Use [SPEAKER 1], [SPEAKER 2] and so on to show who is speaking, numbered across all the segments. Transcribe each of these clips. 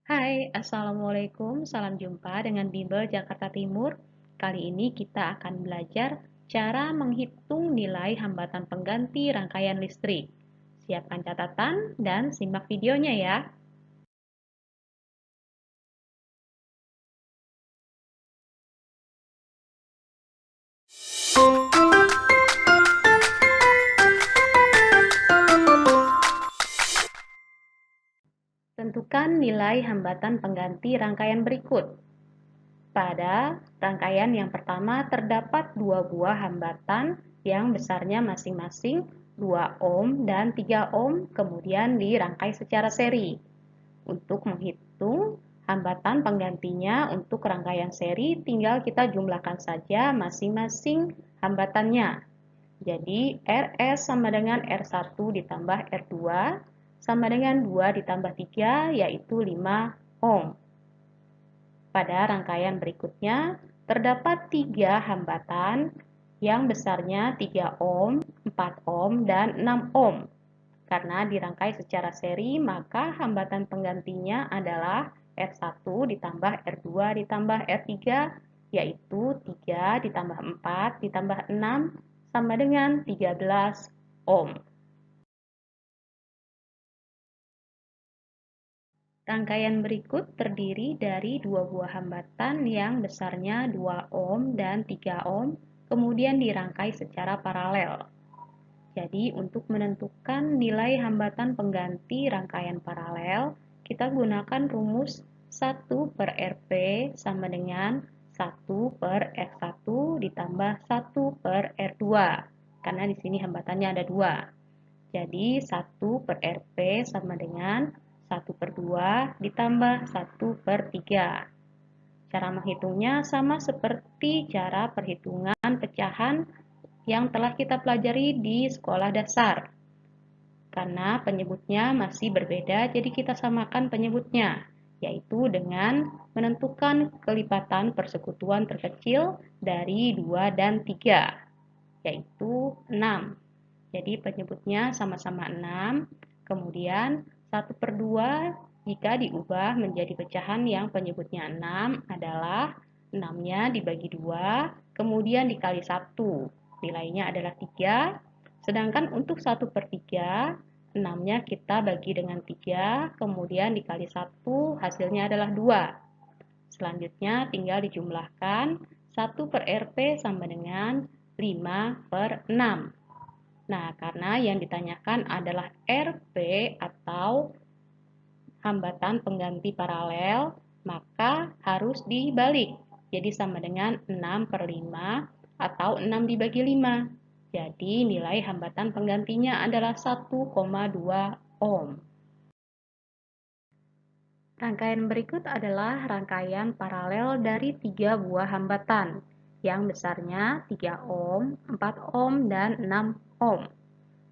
[SPEAKER 1] Hai, Assalamualaikum. Salam jumpa dengan Bimbel Jakarta Timur. Kali ini kita akan belajar cara menghitung nilai hambatan pengganti rangkaian listrik. Siapkan catatan dan simak videonya ya. Tentukan nilai hambatan pengganti rangkaian berikut. Pada rangkaian yang pertama terdapat dua buah hambatan yang besarnya masing-masing 2 ohm dan 3 ohm, kemudian dirangkai secara seri. Untuk menghitung hambatan penggantinya untuk rangkaian seri, tinggal kita jumlahkan saja masing-masing hambatannya. Jadi RS sama dengan R1 ditambah R2 sama dengan 2 ditambah 3, yaitu 5 ohm. Pada rangkaian berikutnya, terdapat 3 hambatan yang besarnya 3 ohm, 4 ohm, dan 6 ohm. Karena dirangkai secara seri, maka hambatan penggantinya adalah R1 ditambah R2 ditambah R3, yaitu 3 ditambah 4 ditambah 6 sama dengan 13 ohm. Rangkaian berikut terdiri dari dua buah hambatan yang besarnya 2 ohm dan 3 ohm, kemudian dirangkai secara paralel. Jadi, untuk menentukan nilai hambatan pengganti rangkaian paralel, kita gunakan rumus 1 per Rp sama dengan 1 per R1 ditambah 1 per R2. Karena di sini hambatannya ada 2. Jadi, 1 per Rp sama dengan 1 per 2 ditambah 1 per 3. Cara menghitungnya sama seperti cara perhitungan pecahan yang telah kita pelajari di sekolah dasar. Karena penyebutnya masih berbeda, jadi kita samakan penyebutnya, yaitu dengan menentukan kelipatan persekutuan terkecil dari 2 dan 3, yaitu 6. Jadi penyebutnya sama-sama 6, kemudian 1 per 2 jika diubah menjadi pecahan yang penyebutnya 6 adalah 6-nya dibagi 2, kemudian dikali 1. Nilainya adalah 3, sedangkan untuk 1 per 3, 6-nya kita bagi dengan 3, kemudian dikali 1, hasilnya adalah 2. Selanjutnya tinggal dijumlahkan, 1 per Rp sama dengan 5 per 6. Nah, karena yang ditanyakan adalah Rp atau hambatan pengganti paralel, maka harus dibalik. Jadi sama dengan 6 per 5 atau 6 dibagi 5. Jadi nilai hambatan penggantinya adalah 1,2 ohm. Rangkaian berikut adalah rangkaian paralel dari 3 buah hambatan yang besarnya 3 ohm, 4 ohm, dan 6 ohm.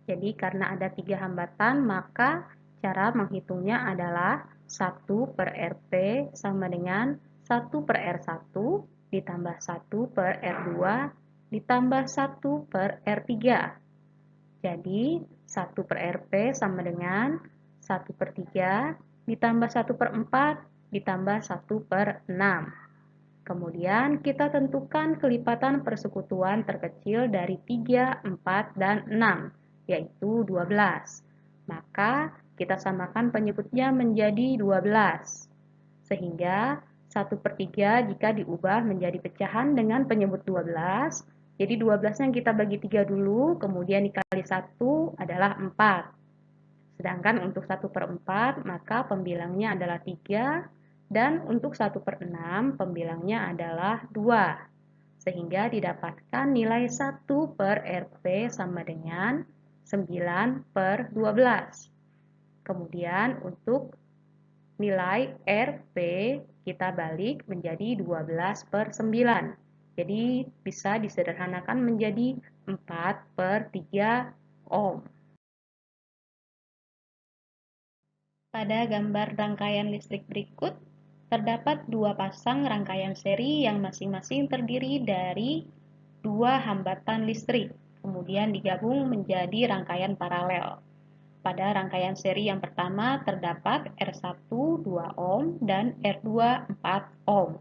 [SPEAKER 1] Jadi karena ada 3 hambatan, maka cara menghitungnya adalah 1 per Rp sama dengan 1 per R1 ditambah 1 per R2 ditambah 1 per R3. Jadi 1 per Rp sama dengan 1 per 3 ditambah 1 per 4 ditambah 1 per 6. Kemudian kita tentukan kelipatan persekutuan terkecil dari 3, 4, dan 6, yaitu 12. Maka kita samakan penyebutnya menjadi 12. Sehingga 1 per 3 jika diubah menjadi pecahan dengan penyebut 12, jadi 12-nya kita bagi 3 dulu, kemudian dikali 1 adalah 4. Sedangkan untuk 1 per 4, maka pembilangnya adalah 3, dan untuk 1 per 6, pembilangnya adalah 2. Sehingga didapatkan nilai 1 per Rp sama dengan 9 per 12. Kemudian untuk nilai Rp kita balik menjadi 12 per 9. Jadi bisa disederhanakan menjadi 4 per 3 ohm. Pada gambar rangkaian listrik berikut, terdapat dua pasang rangkaian seri yang masing-masing terdiri dari dua hambatan listrik, kemudian digabung menjadi rangkaian paralel. Pada rangkaian seri yang pertama terdapat R1 2 ohm dan R2 4 ohm.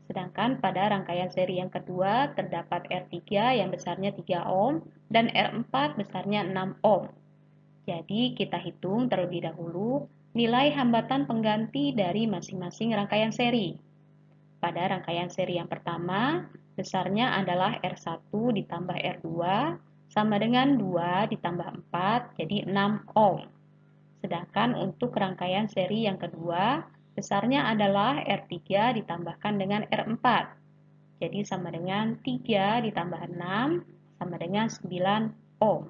[SPEAKER 1] Sedangkan pada rangkaian seri yang kedua terdapat R3 yang besarnya 3 ohm dan R4 besarnya 6 ohm. Jadi kita hitung terlebih dahulu nilai hambatan pengganti dari masing-masing rangkaian seri. Pada rangkaian seri yang pertama, besarnya adalah R1 ditambah R2 sama dengan 2 ditambah 4, jadi 6 ohm. Sedangkan untuk rangkaian seri yang kedua, besarnya adalah R3 ditambahkan dengan R4. Jadi sama dengan 3 ditambah 6 sama dengan 9 ohm.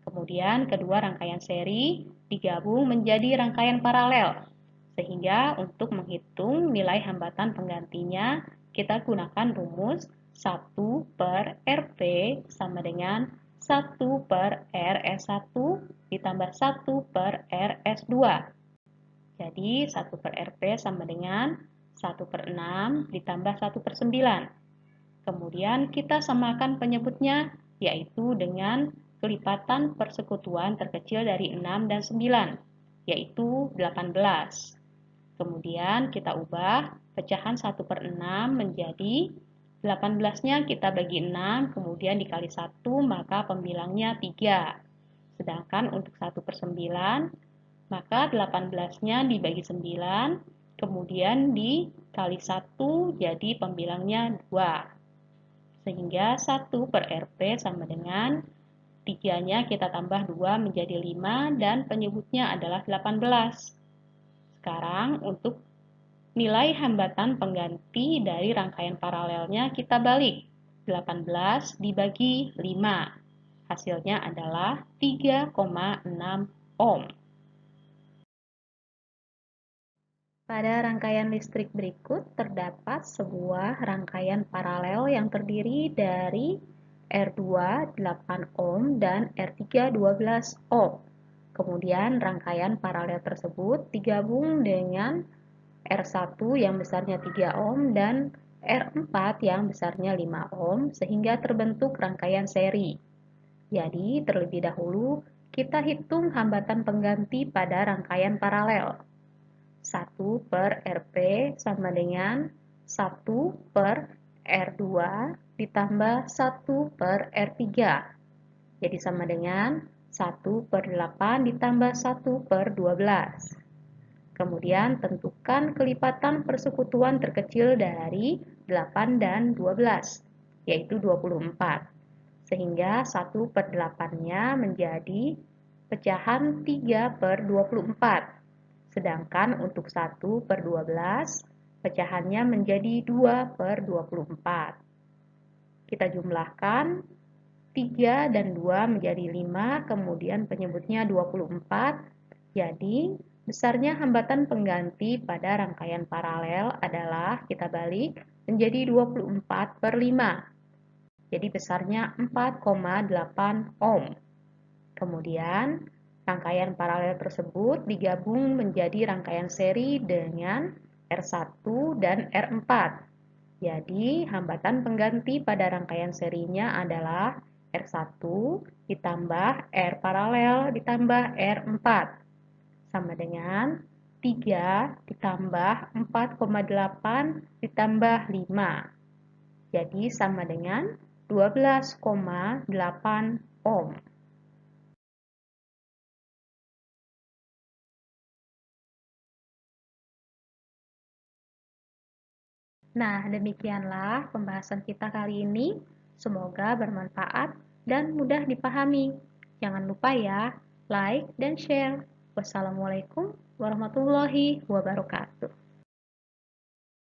[SPEAKER 1] Kemudian kedua rangkaian seri digabung menjadi rangkaian paralel. Sehingga untuk menghitung nilai hambatan penggantinya, kita gunakan rumus 1 per RP sama dengan 1 per RS1 ditambah 1 per RS2. Jadi 1 per RP sama dengan 1 per 6 ditambah 1 per 9. Kemudian kita samakan penyebutnya, yaitu dengan kelipatan persekutuan terkecil dari 6 dan 9, yaitu 18. Kemudian kita ubah pecahan 1 per 6 menjadi 18-nya kita bagi 6, kemudian dikali 1, maka pembilangnya 3. Sedangkan untuk 1 per 9, maka 18-nya dibagi 9, kemudian dikali 1, jadi pembilangnya 2. Sehingga 1 per RP sama dengan 3-nya kita tambah 2 menjadi 5 dan penyebutnya adalah 18. Sekarang untuk nilai hambatan pengganti dari rangkaian paralelnya kita balik. 18 dibagi 5. Hasilnya adalah 3,6 ohm. Pada rangkaian listrik berikut terdapat sebuah rangkaian paralel yang terdiri dari R2 8 ohm dan R3 12 ohm. Kemudian rangkaian paralel tersebut digabung dengan R1 yang besarnya 3 ohm dan R4 yang besarnya 5 ohm sehingga terbentuk rangkaian seri. Jadi, terlebih dahulu kita hitung hambatan pengganti pada rangkaian paralel. 1 per RP sama dengan 1 per R2 ditambah 1 per R3. Jadi sama dengan 1 per 8 ditambah 1 per 12. Kemudian tentukan kelipatan persekutuan terkecil dari 8 dan 12, yaitu 24. Sehingga 1 per 8-nya menjadi pecahan 3 per 24. Sedangkan untuk 1 per 12, pecahannya menjadi 2 per 24. Kita jumlahkan 3 dan 2 menjadi 5, kemudian penyebutnya 24. Jadi, besarnya hambatan pengganti pada rangkaian paralel adalah, kita balik, menjadi 24 per 5. Jadi, besarnya 4,8 ohm. Kemudian, rangkaian paralel tersebut digabung menjadi rangkaian seri dengan R1 dan R4. Jadi, hambatan pengganti pada rangkaian serinya adalah R1 ditambah R paralel ditambah R4 sama dengan 3 ditambah 4,8 ditambah 5. Jadi sama dengan 12,8 ohm. Nah, demikianlah pembahasan kita kali ini. Semoga bermanfaat dan mudah dipahami. Jangan lupa ya, like dan share. Wassalamualaikum warahmatullahi wabarakatuh.